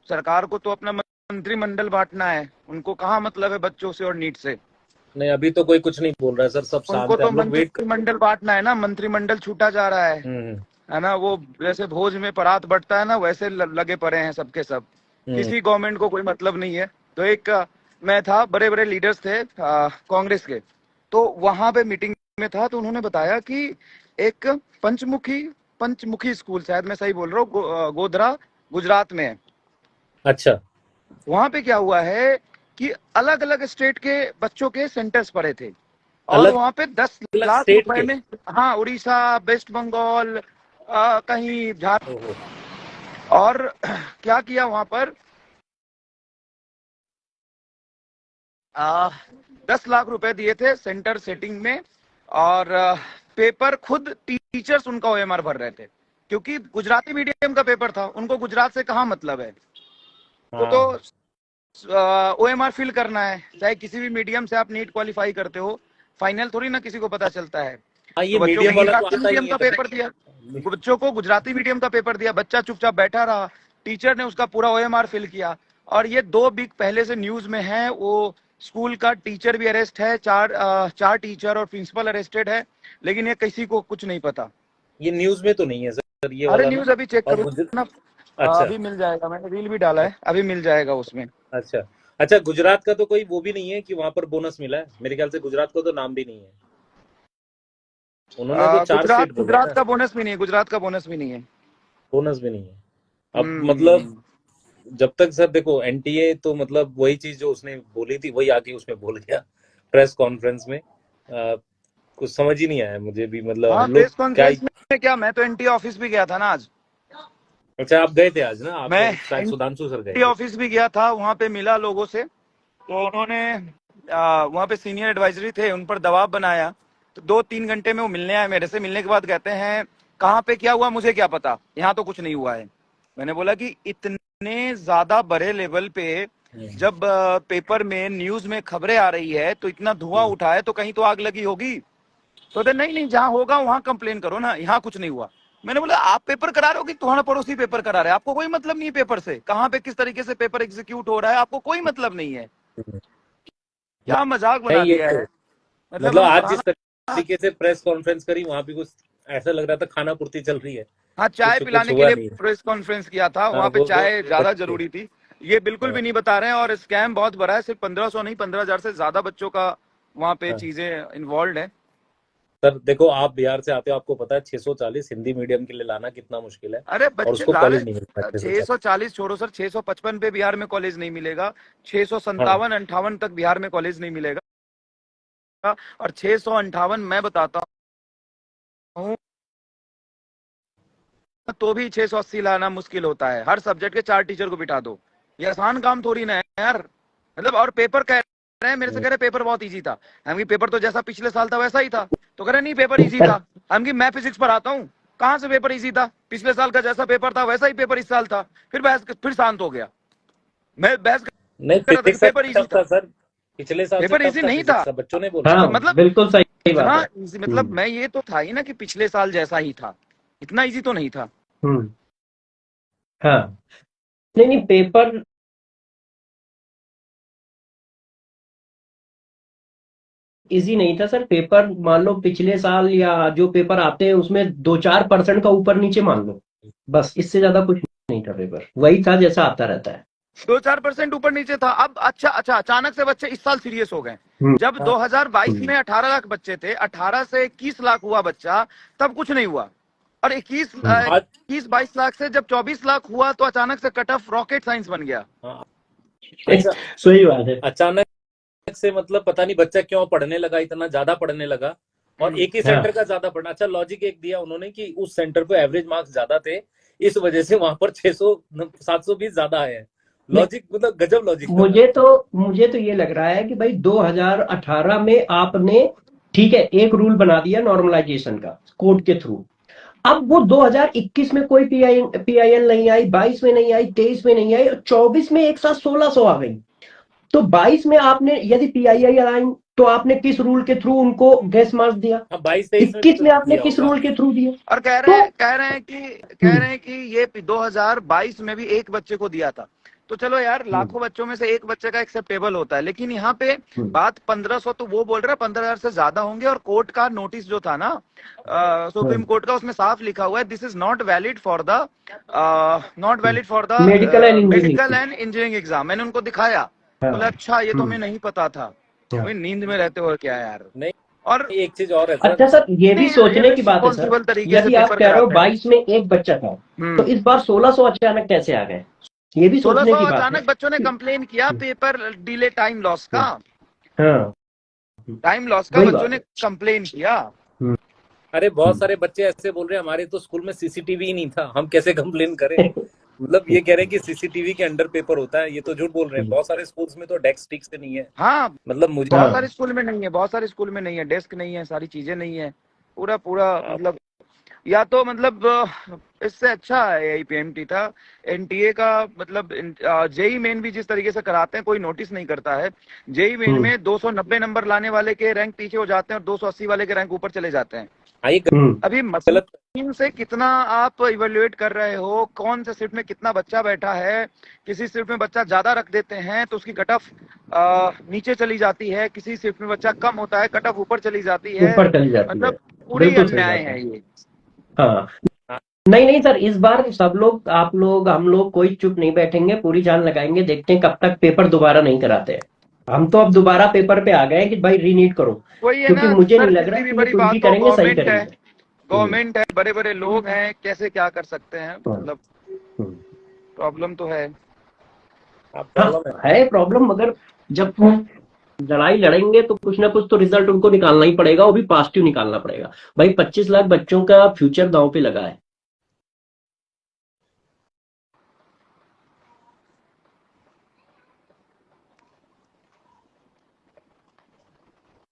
सरकार को तो अपना मंत्रिमंडल बांटना है, उनको कहाँ मतलब है बच्चों से और नीट से। नहीं, अभी तो कोई कुछ नहीं बोल रहा है सर, सब उनको शांत है, तो हम लोग वेट कर। मंत्रिमंडल बांटना है ना, मंत्रिमंडल छूटा जा रहा हम्म है ना। वो जैसे भोज में परात बटता है ना, वैसे लगे पड़े हैं सबके सब। हम्म। किसी गवर्नमेंट को कोई मतलब नहीं है। तो एक मैं था, बड़े बड़े लीडर्स थे कांग्रेस के, तो वहां पे मीटिंग में था, तो उन्होंने बताया कि एक पंचमुखी पंचमुखी स्कूल, शायद मैं सही बोल रहा हूँ, गोधरा गुजरात में है। अच्छा। वहां पे क्या हुआ है कि अलग अलग स्टेट के बच्चों के सेंटर्स पड़े थे, और अलग वहां पे दस अलग लाख स्टेट रुपए के। में, हाँ, उड़ीसा, वेस्ट बंगाल, कहीं झारखंड, ओहो। और क्या किया वहां पर, 10 लाख रुपए दिए थे सेंटर सेटिंग में, और पेपर खुद टीचर्स उनका ओएमआर भर रहे थे, क्योंकि गुजराती मीडियम का पेपर था, उनको गुजरात से कहाँ मतलब है। तो हाँ। ओएमआर फिल करना है, चाहे किसी भी मीडियम से आप नीट क्वालिफाई करते हो, फाइनल थोड़ी ना किसी को पता चलता है। हाँ, तो ये बच्चों को मीडियम वाला तो गुजराती आता ही मीडियम नहीं का है। पेपर दिया, बच्चों को गुजराती मीडियम का पेपर दिया, बच्चा चुपचाप बैठा रहा, टीचर ने उसका पूरा ओएमआर फिल किया। और ये 2 वीक पहले से न्यूज में है, वो स्कूल का टीचर भी अरेस्ट है, चार टीचर और प्रिंसिपल अरेस्टेड है, लेकिन ये किसी को कुछ नहीं पता। ये न्यूज में तो नहीं है सर, ये अरे वाला ना। न्यूज अभी चेक और करो ना, अच्छा। अभी मिल जाएगा, मैंने रील भी डाला है, अभी मिल जाएगा उसमें। अच्छा। अच्छा, गुजरात का तो कोई वो भी नहीं है कि वहां पर बोनस मिला है? मेरे ख्याल से गुजरात का तो नाम भी नहीं है। उन्होंने तो 4 गुजरात स्टेट बोले हैं गुजरात ना। का बोनस भी नहीं है, गुजरात का बोनस भी नहीं है। बोनस भी नहीं है। अब मतलब हम्म। जब तक सर देखो, एनटीए तो मतलब वही चीज जो उसने बोली थी वही आके उसमें बोल गया प्रेस कॉन्फ्रेंस में। कुछ समझ ही नहीं आया मुझे भी, मतलब हाँ, हम लोग प्रेस क्या। कॉन्फ्रेंस में क्या, मैं तो एनटी ऑफिस भी गया था ना आज। अच्छा, आप गए थे आज ना, आप मैं और शायद सुधांशु सर गए एनटी थे। ऑफिस भी गया था, वहां पे मिला लोगों से, तो उन्होंने वहां पे सीनियर एडवाइजरी थे, उन पर दबाव बनाया। तो 2-3 घंटे में वो मिलने आए मेरे से, मिलने के बाद कहते हैं कहाँ पे क्या हुआ मुझे क्या पता, यहाँ तो कुछ नहीं हुआ है। मैंने बोला कि इतने ज्यादा बड़े लेवल पे हम्म जब पेपर में न्यूज में खबरें आ रही है, तो इतना धुआं हम्म। उठा है, तो कहीं तो आग लगी होगी। तो नहीं नहीं, जहां होगा वहां कंप्लेन करो ना, यहाँ कुछ नहीं हुआ। मैंने बोला आप पेपर करा रहे हो कि तुम्हारा पड़ोसी पेपर करा रहा है, आपको कोई मतलब नहीं है पेपर से, कहाँ पे किस तरीके से पेपर एग्जीक्यूट हो रहा है, आपको कोई मतलब नहीं है। हम्म। क्या मजाक बना नहीं, ये दिया तो है। मतलब मतलब हम आज जिस पढ़ाना, तरीके से प्रेस कॉन्फ्रेंस करी वहां भी कुछ ऐसा लग रहा था खाना पूर्ति चल रही है। हाँ, चाय कुछ पिलाने के हुआ लिए नहीं। प्रेस कॉन्फ्रेंस किया था, हाँ, वहां पे वो चाय ज्यादा बच्चे। जरूरी थी। ये बिल्कुल हाँ भी नहीं बता रहे हैं, और स्कैम बहुत बड़ा है, सिर्फ 1500 नहीं, 15,000 से ज्यादा बच्चों का वहां पे हाँ। चीजें इन्वॉल्व है। सर देखो, आप बिहार से आते हो, आपको पता है 640 हिंदी मीडियम के लिए लाना कितना मुश्किल है। अरे और बच्चे उसको सारे, कॉलेज नहीं मिलता है 640। 640 छोड़ो सर, 655 पे बिहार में कॉलेज नहीं मिलेगा, छह सौ हाँ। संतावन अंठावन तक बिहार में कॉलेज नहीं मिलेगा। और 658 मैं बताता हूँ, तो भी 680 लाना मुश्किल होता है, हर सब्जेक्ट के 4 टीचर को बिठा दो, ये आसान काम थोड़ी ना है यार। मतलब, और पेपर कह रहे हैं मेरे से, हम्म। कह रहे पेपर बहुत इजी था। हम की पेपर तो जैसा पिछले साल था वैसा ही था। तो कह रहे नहीं पेपर इजी था। हम की मैं फिजिक्स पढ़ाता हूँ, कहाँ से पेपर इजी था, पिछले साल का जैसा पेपर था वैसा ही पेपर इस साल था। फिर बहस, फिर शांत हो गया। मैं बहस नहीं, कर रहा था कि फिजिक्स पेपर इजी टफ था। था सर। पिछले साल से पेपर टफ इजी था नहीं था। फिजिक्स, सब बच्चों ने बोला। अच्छा, हाँ, मतलब बिल्कुल सही बात इतना है। इजी, मतलब मैं ये तो था ही ना कि पिछले साल जैसा ही था, इतना इजी तो नहीं था। हम्म। हाँ, नहीं नहीं, पेपर इजी नहीं था सर। पेपर मान लो पिछले साल या जो पेपर आते हैं उसमें 2-4% का ऊपर नीचे मान लो, बस इससे ज्यादा कुछ नहीं था। पेपर वही था जैसा आता रहता है। 2-4% ऊपर नीचे था। अब अच्छा अच्छा, अचानक से बच्चे इस साल सीरियस हो गए। हम्म। जब हाँ। 2022 में 18 लाख बच्चे थे, 18 से 21 लाख हुआ बच्चा, तब कुछ नहीं हुआ। और 21 हम्म। आज। 22 लाख से जब 24 लाख हुआ, तो अचानक से कट ऑफ रॉकेट साइंस बन गया। हाँ। अच्छा। सही बात है। अचानक से मतलब पता नहीं बच्चा क्यों पढ़ने लगा, इतना ज्यादा पढ़ने लगा। और एक ही हाँ, सेंटर का ज्यादा पढ़ना। अच्छा, लॉजिक एक दिया उन्होंने कि उस सेंटर पे एवरेज मार्क्स ज्यादा थे, इस वजह से वहां पर 600 720 ज्यादा आए हैं। नहीं, लॉजिक मतलब गजब लॉजिक था सर। मुझे तो ये लग रहा है कि भाई 2018 में आपने, ठीक है, एक रूल बना दिया नॉर्मलाइजेशन का कोर्ट के थ्रू। अब वो 2021 में कोई पीआईएल नहीं आई, 22 में नहीं आई, 23 में नहीं आई, और 24 में एक साथ 1600 आ गई। तो 22 में आपने यदि पीआईएल तो आपने किस रूल के थ्रू उनको गैस मास्क दिया? हाँ 22-23 में 21 में आपने दिया किस होगा। रूल के थ्रू दिया? और कह तो रहे हैं कि ये 2022 में भी एक बच्चे को दिया था। तो चलो यार, लाखों बच्चों में से एक बच्चे का एक्सेप्टेबल होता है, लेकिन यहाँ पे बात 1500, तो वो बोल रहा है 15,000 से ज्यादा होंगे। और कोर्ट का नोटिस जो था ना, सुप्रीम कोर्ट का, उसमें साफ लिखा हुआ है, this is not valid for the medical and engineering. Medical and engineering exam. मैंने उनको दिखाया, हाँ, बोला अच्छा ये तो हमें नहीं पता था। हाँ। भाई नींद में रहते हो क्या यार। नहीं, और एक चीज और है सर। अच्छा सर, ये भी नहीं, सोचने की बात है सर, irresponsible तरीके से यदि आप पेपर कह रहे हो कराते हैं। 22 में एक बच्चा था, तो हम्म। इस बार 1600 अचानक कैसे आ गए? ये भी सोचने 1600 की बात है। अचानक बच्चों ने कंप्लेन किया पेपर डिले, टाइम लॉस का। हाँ, टाइम लॉस का वही बच्चों बात ने है। कंप्लेन किया। अरे बहुत सारे बच्चे ऐसे बोल रहे हैं हमारे तो स्कूल में सीसीटीवी ही नहीं था, हम कैसे कंप्लेन करें। मतलब ये कह रहे हैं कि सीसीटीवी के अंडर पेपर होता है, ये तो झूठ बोल रहे हैं। बहुत सारे स्कूल्स में तो डेस्क ठीक से नहीं है। हाँ, मतलब मुझे बहुत हाँ। सारे स्कूल में नहीं है, बहुत सारे स्कूल में नहीं है, डेस्क नहीं है, सारी चीजें नहीं है, पूरा मतलब, या तो मतलब इससे अच्छा है AIPMT था। NTA का मतलब जेई मेन भी जिस तरीके से कराते हैं, कोई नोटिस नहीं करता है। जेई मेन में 290 नंबर लाने वाले के रैंक पीछे हो जाते हैं और 280 वाले के रैंक ऊपर चले जाते हैं। हाँ, ये अभी गलत। मशीन से कितना आप इवेल्युएट कर रहे हो, कौन से शिफ्ट में कितना बच्चा बैठा है। किसी शिफ्ट में बच्चा ज्यादा रख देते हैं तो उसकी कट ऑफ नीचे चली जाती है, किसी शिफ्ट में बच्चा कम होता है, कट ऑफ ऊपर चली जाती है। ऊपर चली जाती है। मतलब पूरी बिल्कुल सही अन्याय बात है ये। हाँ, नहीं सर, इस बार सब लोग, आप लोग, हम लोग, कोई चुप नहीं बैठेंगे, पूरी जान लगाएंगे, देखते हैं कब तक पेपर दोबारा नहीं कराते हैं। हम तो अब दोबारा पेपर पे आ गए कि भाई रीनीट करो, वही है क्योंकि ना मुझे सर, नहीं लग रहा किसी भी कि ये बड़ी कुछ भी बात हो, करेंगे सही गवर्नमेंट है, करेंगे। गवर्नमेंट है, बड़े बड़े लोग हैं, कैसे क्या कर सकते हैं। मतलब हम्म। प्रॉब्लम तो है। प्रॉब्लम है प्रॉब्लम, मगर जब लड़ाई लड़ेंगे तो कुछ ना कुछ तो रिजल्ट उनको निकालना ही पड़ेगा, वो भी पॉजिटिव निकालना पड़ेगा। भाई 25 लाख बच्चों का फ्यूचर दांव पे लगा है।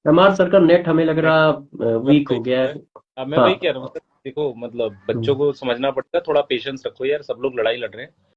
हमारा सर का नेट हमें लग रहा वीक हो गया है। अब मैं हाँ। वही कह रहा हूँ, देखो मतलब बच्चों को समझना पड़ता है, थोड़ा पेशेंस रखो यार, सब लोग लड़ाई लड़ रहे हैं।